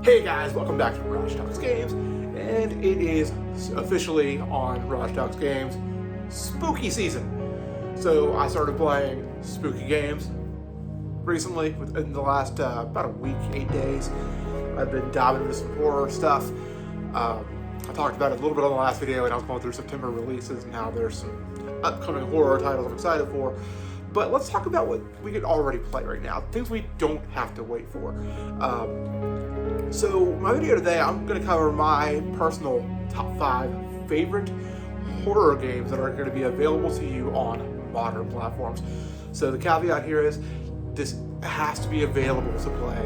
Hey guys, welcome back to Raj Talks Games, and it is officially on Raj Talks Games spooky season. So I started playing spooky games recently, in the last about a week, 8 days. I've been diving into some horror stuff. I talked about it a little bit on the last video, and I was going through September releases and how there's some upcoming horror titles I'm excited for. But let's talk about what we can already play right now, things we don't have to wait for. So my video today, I'm going to cover my personal top 5 favorite horror games that are going to be available to you on modern platforms. So the caveat here is this has to be available to play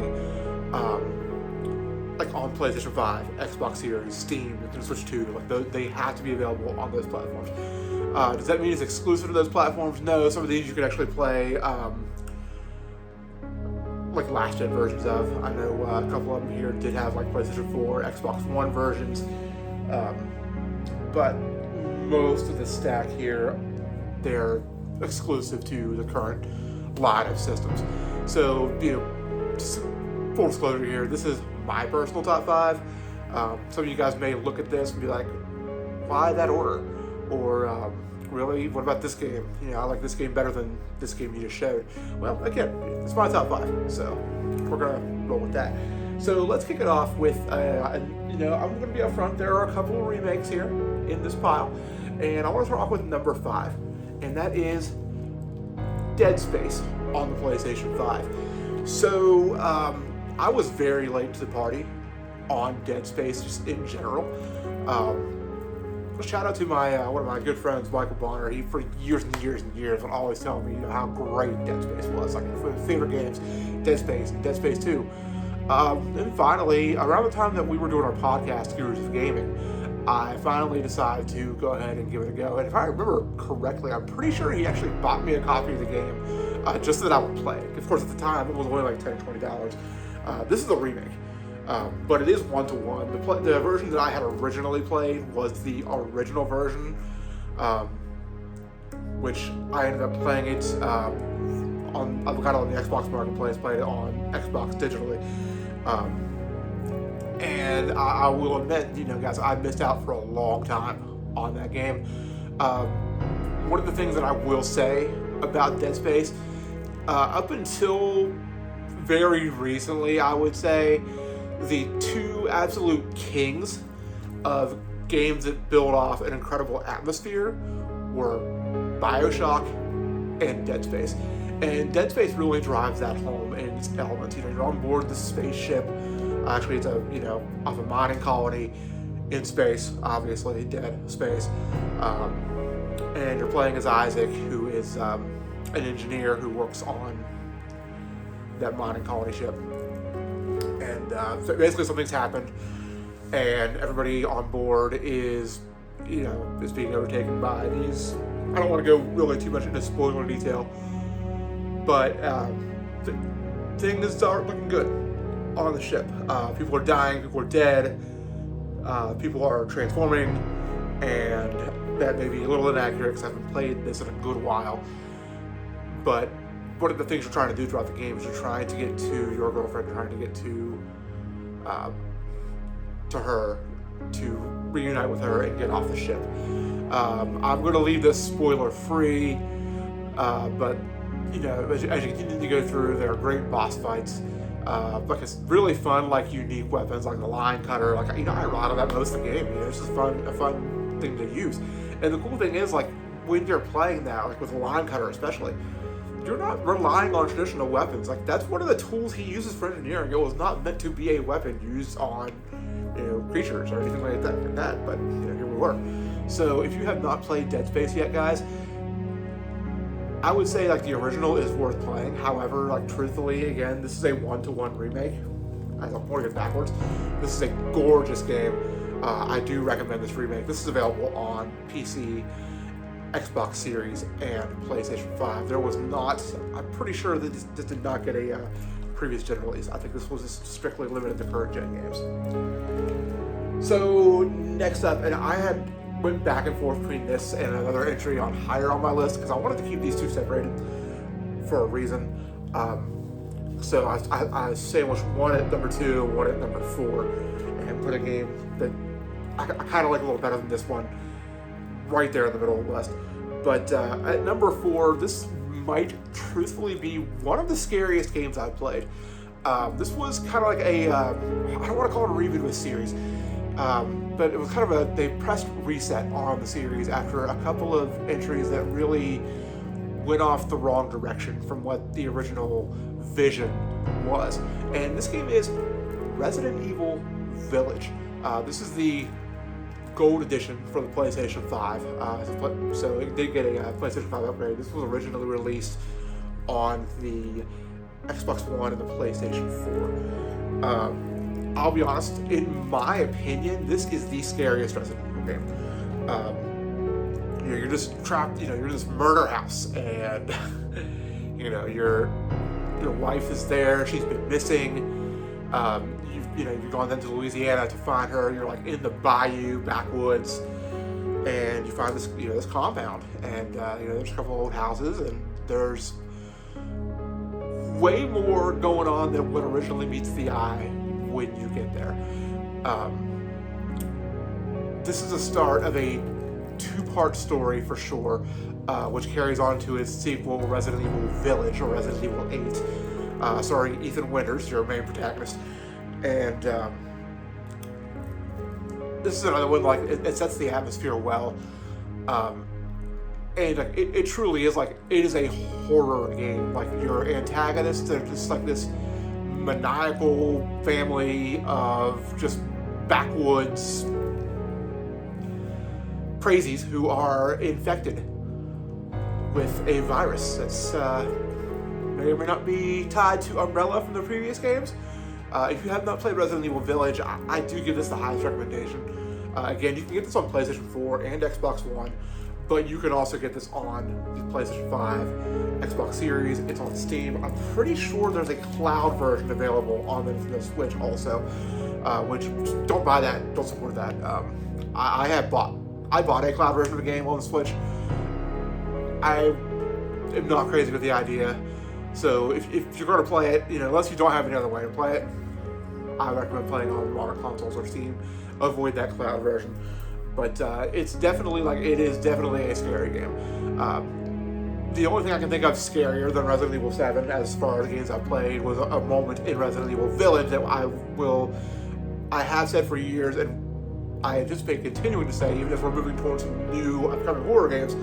like on PlayStation 5, Xbox Series, Steam, Nintendo Switch 2. Like they have to be available on those platforms. Does that mean it's exclusive to those platforms? No, some of these you can actually play like last-gen versions of. I know a couple of them here did have like PlayStation 4, Xbox One versions, but most of the stack here, they're exclusive to the current line of systems. So, just full disclosure here, this is my personal top 5. Some of you guys may look at this and be like, why that order? Or, really, what about this game? I like this game better than this game you just showed. Well, again, it's my top 5, so we're gonna roll with that. So let's kick it off with, I'm gonna be upfront. There are a couple of remakes here in this pile, and I want to start off with number 5, and that is Dead Space on the PlayStation 5. So I was very late to the party on Dead Space, just in general. Shout out to my one of my good friends, Michael Bonner. He, for years and years and years, would always tell me how great Dead Space was. Like, one of my favorite games, Dead Space and Dead Space 2. And finally, around the time that we were doing our podcast, Heroes of Gaming, I finally decided to go ahead and give it a go. And if I remember correctly, I'm pretty sure he actually bought me a copy of the game just so that I would play. Of course, at the time, it was only like $10, $20. This is a remake. But it is 1-to-1. The version that I had originally played was the original version, which I ended up playing it I got it on the Xbox Marketplace, played it on Xbox digitally. And I will admit, guys, I missed out for a long time on that game. One of the things that I will say about Dead Space, up until very recently, I would say, the two absolute kings of games that build off an incredible atmosphere were BioShock and Dead Space. And Dead Space really drives that home in its elements. You're on board the spaceship. Actually, it's off a mining colony in space, obviously, dead space. And you're playing as Isaac, who is an engineer who works on that mining colony ship. And so basically something's happened, and everybody on board is being overtaken by these. I don't want to go really too much into spoiler detail, but things start looking good on the ship. People are dying, people are dead, people are transforming, and that may be a little inaccurate because I haven't played this in a good while, but one of the things you're trying to do throughout the game is you're trying to get to your girlfriend, you're trying to get to her, to reunite with her and get off the ship. I'm going to leave this spoiler free, but as you continue to go through, there are great boss fights. Like, it's really fun, like, unique weapons like the line cutter. Like, I rely on that most of the game. It's just a fun thing to use. And the cool thing is, like, when you're playing that, like with the line cutter especially, you're not relying on traditional weapons. Like, that's one of the tools he uses for engineering. It was not meant to be a weapon used on, creatures or anything like that. But here we were. So if you have not played Dead Space yet, guys, I would say like the original is worth playing. However, like, truthfully, again, this is a 1-to-1 remake. As I'm pointing it backwards, this is a gorgeous game. I do recommend this remake. This is available on PC, Xbox Series, and PlayStation 5. There was not, I'm pretty sure that this did not get a previous gen release. I think this was just strictly limited to current gen games. So next up, and I had went back and forth between this and another entry higher on my list because I wanted to keep these two separated for a reason. So I sandwiched one at number 2, one at number 4, and put a game that I kind of like a little better than this one right there in the middle of the list. But at number 4, this might truthfully be one of the scariest games I've played. This was kind of like a, I don't want to call it a reboot of a series, but it was kind of they pressed reset on the series after a couple of entries that really went off the wrong direction from what the original vision was. And this game is Resident Evil Village. This is the Gold Edition for the PlayStation 5. So it did get a PlayStation 5 upgrade. This was originally released on the Xbox One and the PlayStation 4. I'll be honest, in my opinion, this is the scariest Resident Evil game. You're just trapped, you're in this murder house, and your wife is there. She's been missing. You've gone then to Louisiana to find her. You're like in the bayou backwoods, and you find this compound, and there's a couple old houses, and there's way more going on than what originally meets the eye when you get there. This is the start of a 2-part story for sure, which carries on to its sequel, Resident Evil Village, or Resident Evil 8, starring Ethan Winters, your main protagonist. And this is another one, like, it sets the atmosphere well. And it truly is it is a horror game. Like, your antagonists are just like this maniacal family of just backwoods crazies who are infected with a virus that's may or may not be tied to Umbrella from the previous games. If you have not played Resident Evil Village, I do give this the highest recommendation. Again, you can get this on PlayStation 4 and Xbox One, but you can also get this on the PlayStation 5, Xbox Series. It's on Steam. I'm pretty sure there's a cloud version available on the Nintendo Switch also, which, don't buy that, don't support that. I bought a cloud version of the game on the Switch. I am not crazy with the idea. So if you're going to play it, unless you don't have any other way to play it, I recommend playing on modern consoles or Steam. Avoid that cloud version. But it's definitely, it is definitely a scary game. The only thing I can think of scarier than Resident Evil 7, as far as games I've played, was a moment in Resident Evil Village that I have said for years, and I anticipate continuing to say, even if we're moving towards some new upcoming horror games,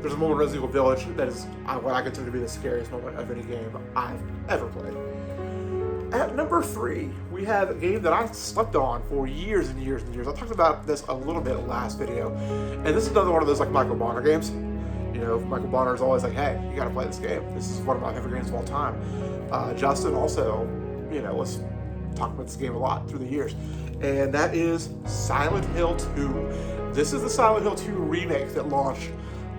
there's a moment in Resident Evil Village that is what I consider to be the scariest moment of any game I've ever played. At number 3, we have a game that I slept on for years and years and years. I talked about this a little bit last video, and this is another one of those Michael Bonner games. Michael Bonner is always like, hey, you gotta play this game. This is one of my favorite games of all time. Justin also, was talking about this game a lot through the years, and that is Silent Hill 2. This is the Silent Hill 2 remake that launched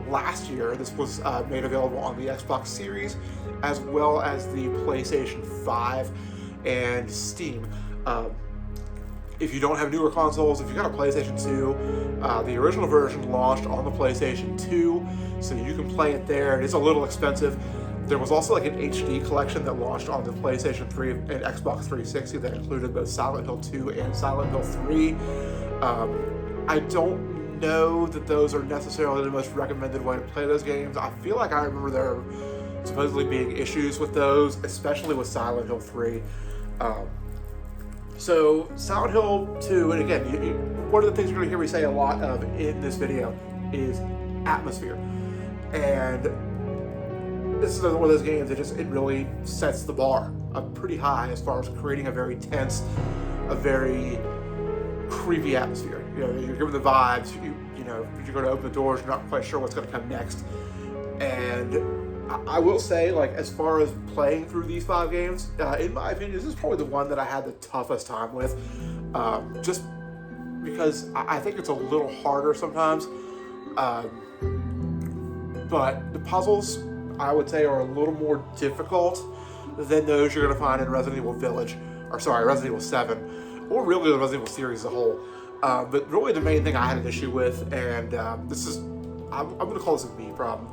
last year. This was made available on the Xbox Series as well as the PlayStation 5 and Steam. If you don't have newer consoles, if you got a PlayStation 2, the original version launched on the PlayStation 2, so you can play it there. It is a little expensive. There was also an HD collection that launched on the PlayStation 3 and Xbox 360 that included both Silent Hill 2 and Silent Hill 3. I don't know that those are necessarily the most recommended way to play those games. I feel like I remember there supposedly being issues with those, especially with Silent Hill 3. So Silent Hill 2, and again, one of the things you're going to hear me say a lot of in this video is atmosphere. And this is one of those games that it really sets the bar up pretty high as far as creating a very tense, a very creepy atmosphere. You're given the vibes, you're going to open the doors, you're not quite sure what's going to come next. And I will say, as far as playing through these 5 games, in my opinion, this is probably the one that I had the toughest time with, just because I think it's a little harder sometimes. But the puzzles, I would say, are a little more difficult than those you're going to find in Resident Evil Resident Evil 7, or really the Resident Evil series as a whole. But really the main thing I had an issue with, and I'm going to call this a me problem,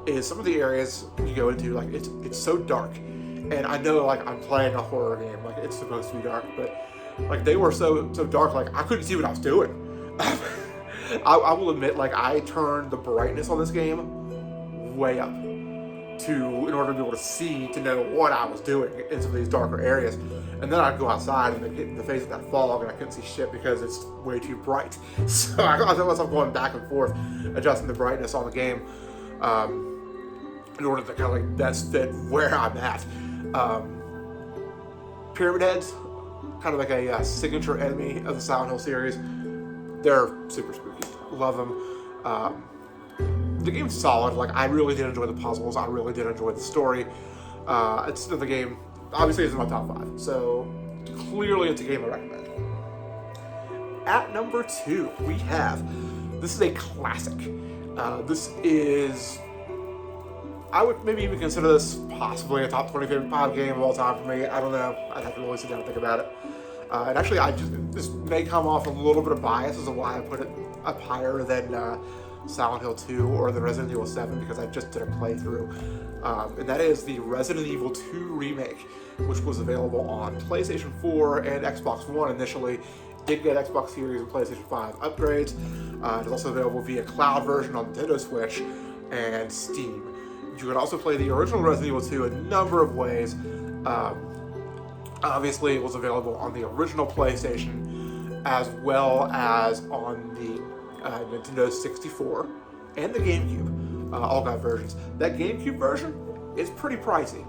is some of the areas you go into, it's so dark, And I know like I'm playing a horror game, like it's supposed to be dark, but like they were so dark, like I couldn't see what I was doing. I will admit, like I turned the brightness on this game way up in order to be able to see, to know what I was doing in some of these darker areas. And then I'd go outside and get in the face of that fog and I couldn't see shit because it's way too bright. So I found myself going back and forth, adjusting the brightness on the game in order to kind of like best fit where I'm at. Pyramid Heads, kind of like a signature enemy of the Silent Hill series. They're super spooky. Love them. The game's solid. Like I really did enjoy the puzzles. I really did enjoy the story. It's the game. Obviously, it's in my top 5. So clearly, it's a game I recommend. At number 2, we have. This is a classic. This is. I would maybe even consider this possibly a top 25 game of all time for me. I don't know. I'd have to really sit down and think about it. And actually, this may come off a little bit of bias as to why I put it up higher than Silent Hill 2 or the Resident Evil 7, because I just did a playthrough. And that is the Resident Evil 2 remake, which was available on PlayStation 4 and Xbox One initially. Did get Xbox Series and PlayStation 5 upgrades. It's also available via cloud version on Nintendo Switch and Steam. You can also play the original Resident Evil 2 a number of ways. Obviously, it was available on the original PlayStation as well as on the Nintendo 64 and the GameCube. All got versions. That GameCube version is pretty pricey.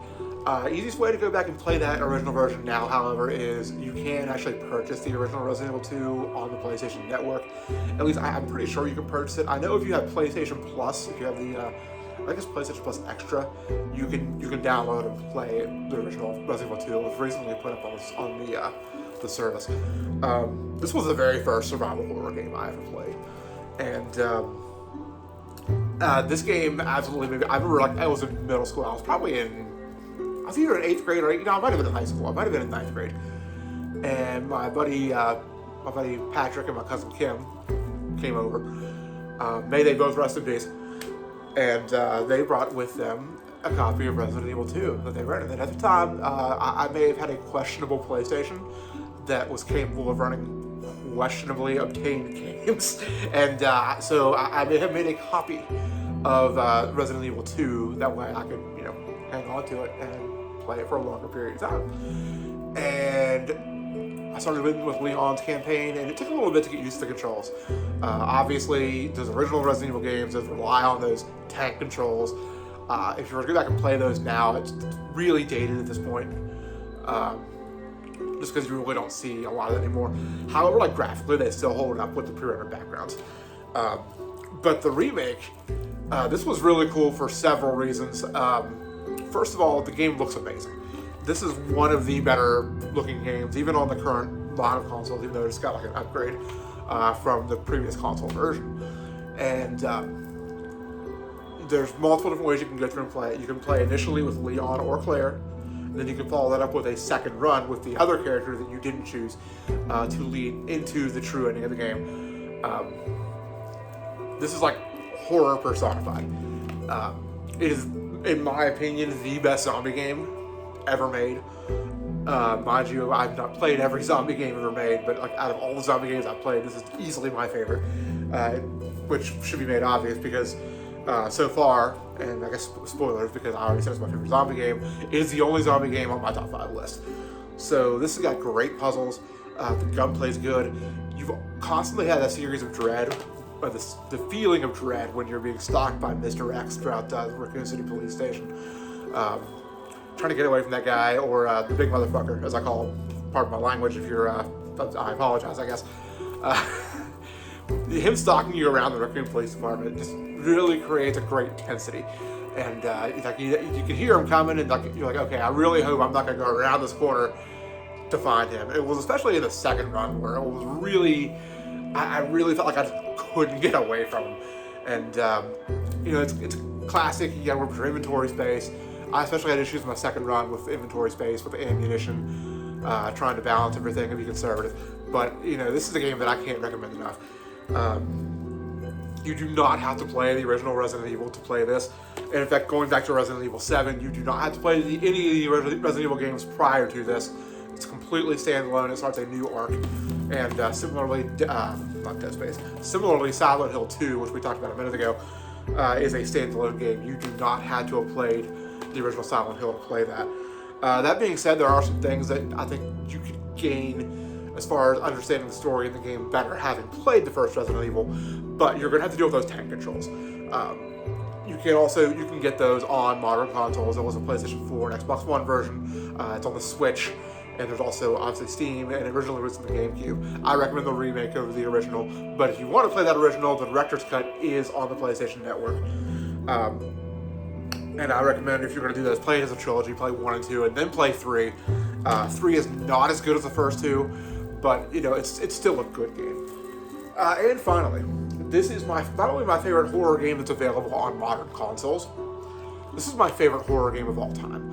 Easiest way to go back and play that original version now, however, is you can actually purchase the original Resident Evil 2 on the PlayStation Network. At least I'm pretty sure you can purchase it. I know if you have PlayStation Plus, if you have the I guess PlayStation Plus Extra, you can download and play the original Resident Evil 2. It was recently put up on the service. This was the very first survival horror game I ever played, and this game absolutely made me. I remember like I was in middle school. I was either in 8th grade or I might have been in high school. I might have been in 9th grade, and my buddy Patrick and my cousin Kim came over. May they both rest in peace. And they brought with them a copy of Resident Evil 2 that they rented. And at the time, I may have had a questionable PlayStation that was capable of running questionably obtained games. And so I may have made a copy of Resident Evil 2. That way I could, hang on to it and play it for a longer period of time. And I started with Leon's campaign, and it took a little bit to get used to the controls. Obviously, those original Resident Evil games, those rely on those tank controls. If you were to go back and play those now, it's really dated at this point. Just because you really don't see a lot of that anymore. However, like graphically, they still hold it up with the pre-rendered backgrounds. But the remake, this was really cool for several reasons. First of all, the game looks amazing. This is one of the better looking games, even on the current line of consoles, even though it's got like an upgrade from the previous console version. And there's multiple different ways you can go through and play it. You can play initially with Leon or Claire, and then you can follow that up with a second run with the other character that you didn't choose to lead into the true ending of the game. This is like horror personified. It is, in my opinion, the best zombie game ever made. Mind you, I've not played every zombie game ever made, but like out of all the zombie games I've played, this is easily my favorite, which should be made obvious because so far, and I guess spoilers because I already said it's my favorite zombie game, it is the only zombie game on my top 5 list. So this has got great puzzles, the gunplay's good, you've constantly had that series of dread, or the feeling of dread when you're being stalked by Mr. X throughout the Raccoon City Police Station. Trying to get away from that guy, or the big motherfucker, as I call him. Pardon my language if you're, I apologize, I guess. Him stalking you around the Raccoon Police Department just really creates a great intensity. And like you can hear him coming, and like you're like, okay, I really hope I'm not going to go around this corner to find him. It was especially in the second run where it was really, I really felt like I just couldn't get away from him. And, it's classic, you got to work with your inventory space. I especially had issues with my second run with inventory space, with the ammunition, trying to balance everything and be conservative. But, this is a game that I can't recommend enough. You do not have to play the original Resident Evil to play this. And in fact, going back to Resident Evil 7, you do not have to play any of the Resident Evil games prior to this. It's completely standalone. It starts a new arc. And similarly, not Dead Space, similarly, Silent Hill 2, which we talked about a minute ago, is a standalone game. You do not have to have played the original Silent Hill to play that. That being said, there are some things that I think you could gain as far as understanding the story in the game better having played the first Resident Evil, but you're going to have to deal with those tank controls. You can get those on modern consoles. There was a PlayStation 4 and Xbox One version. It's on the Switch, and there's also obviously Steam, and it originally was in the GameCube. I recommend the remake of the original, but if you want to play that original, the director's cut is on the PlayStation Network. And I recommend, if you're going to do this, play it as a trilogy, play 1 and 2, and then play 3. 3 is not as good as the first two, but it's still a good game. And finally, this is not only my favorite horror game that's available on modern consoles, this is my favorite horror game of all time.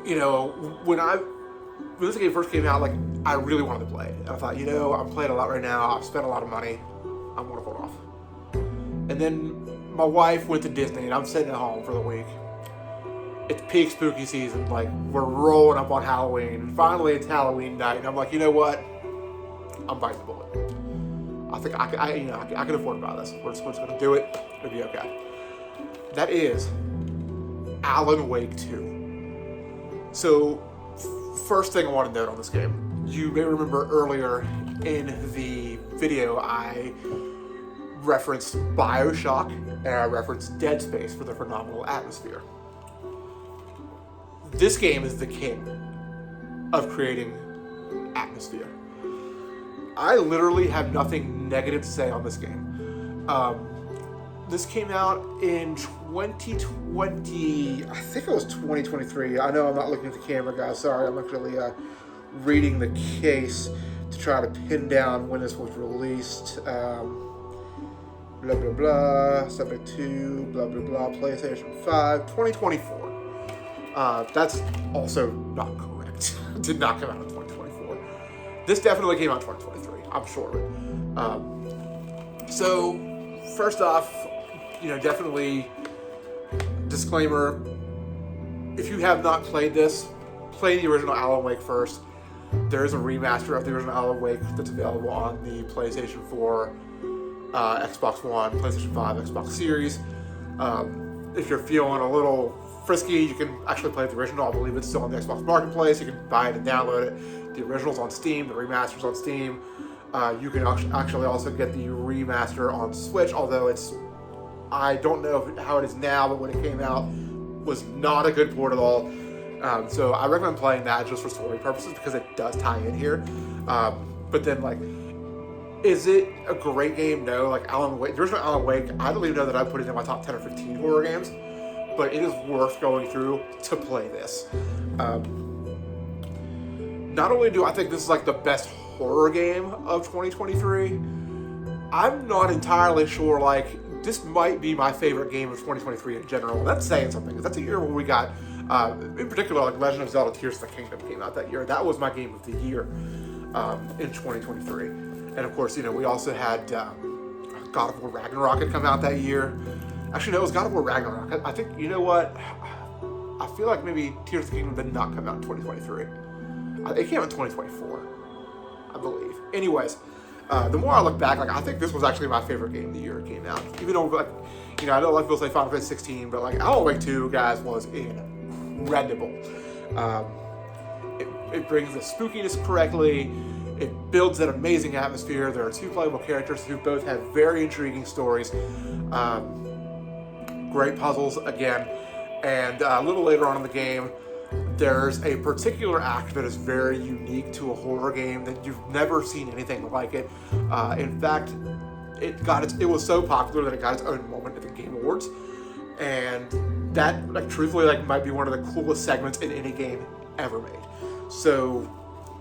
When this game first came out, I really wanted to play it. And I thought, I'm playing a lot right now, I've spent a lot of money, I'm going to hold off. And then my wife went to Disney, and I'm sitting at home for the week. It's peak spooky season, we're rolling up on Halloween. Finally, it's Halloween night, and I'm like, you know what? I'm biting the bullet. I think I can afford to buy this. We're just going to do it. It'll be okay. That is Alan Wake 2. So, first thing I want to note on this game. You may remember earlier in the video, I referenced BioShock, and I referenced Dead Space for the phenomenal atmosphere. This game is the king of creating atmosphere. I literally have nothing negative to say on this game. This came out in 2020, I think it was 2023. I know I'm not looking at the camera, guys. Sorry, I'm actually reading the case to try to pin down when this was released. Blah, blah, blah, 72, blah, blah, blah, PlayStation 5, 2024. That's also not correct. It did not come out in 2024. This definitely came out in 2023, I'm sure. So, first off, definitely, disclaimer, if you have not played this, play the original Alan Wake first. There is a remaster of the original Alan Wake that's available on the PlayStation 4, Xbox One, PlayStation 5, Xbox Series. If you're feeling a little frisky, you can actually play the original. I believe it's still on the Xbox Marketplace. You can buy it and download it. The original's on Steam, the remaster's on Steam. You can actually also get the remaster on Switch, although I don't know how it is now, but when it came out, was not a good port at all. So I recommend playing that just for story purposes because it does tie in here. But then, is it a great game? No. Alan Wake, the original Alan Wake, I don't even know that I put it in my top 10 or 15 horror games, but it is worth going through to play this. Not only do I think this is the best horror game of 2023, I'm not entirely sure, this might be my favorite game of 2023 in general. And that's saying something, because that's a year where we got, in particular, Legend of Zelda Tears of the Kingdom came out that year. That was my game of the year in 2023. And of course, we also had God of War Ragnarok had come out that year. Actually, no, it was God of War Ragnarok. I think, you know what? I feel like maybe Tears of the Kingdom did not come out in 2023. It came out in 2024, I believe. Anyways, the more I look back, I think this was actually my favorite game of the year it came out. Even though, I know a lot of people say Final Fantasy 16, but Alan Wake 2, guys, was incredible. It brings the spookiness correctly. It builds an amazing atmosphere. There are two playable characters who both have very intriguing stories. Great puzzles, again. And a little later on in the game, there's a particular act that is very unique to a horror game that you've never seen anything like it. In fact, it was so popular that it got its own moment at the Game Awards. And that, truthfully, might be one of the coolest segments in any game ever made. So,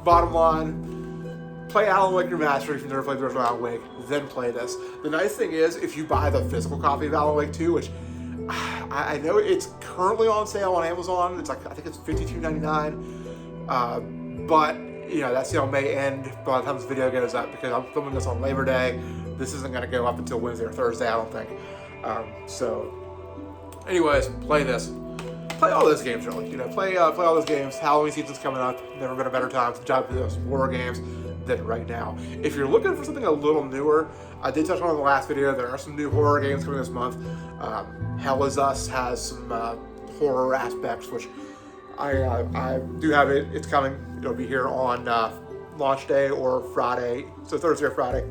bottom line, play Alan Wake Remastered if you've never played the original Alan Wake, then play this. The nice thing is, if you buy the physical copy of Alan Wake 2, which I know it's currently on sale on Amazon, I think it's $52.99, but that sale may end by the time this video goes up, because I'm filming this on Labor Day. This isn't going to go up until Wednesday or Thursday, I don't think. So, anyways, play this. Play all those games, really. Play all those games. Halloween season's coming up. Never been a better time to dive into those horror games than right now. If you're looking for something a little newer, I did touch on in the last video, there are some new horror games coming this month. Hell Is Us has some horror aspects, which I do have it. It's coming. It'll be here on launch day or Friday, so Thursday or Friday.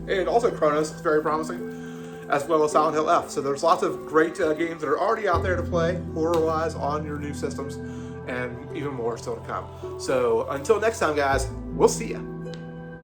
And also Chronos is very promising, as well as Silent Hill F. So there's lots of great games that are already out there to play, horror-wise, on your new systems, and even more still to come. So until next time, guys, we'll see ya.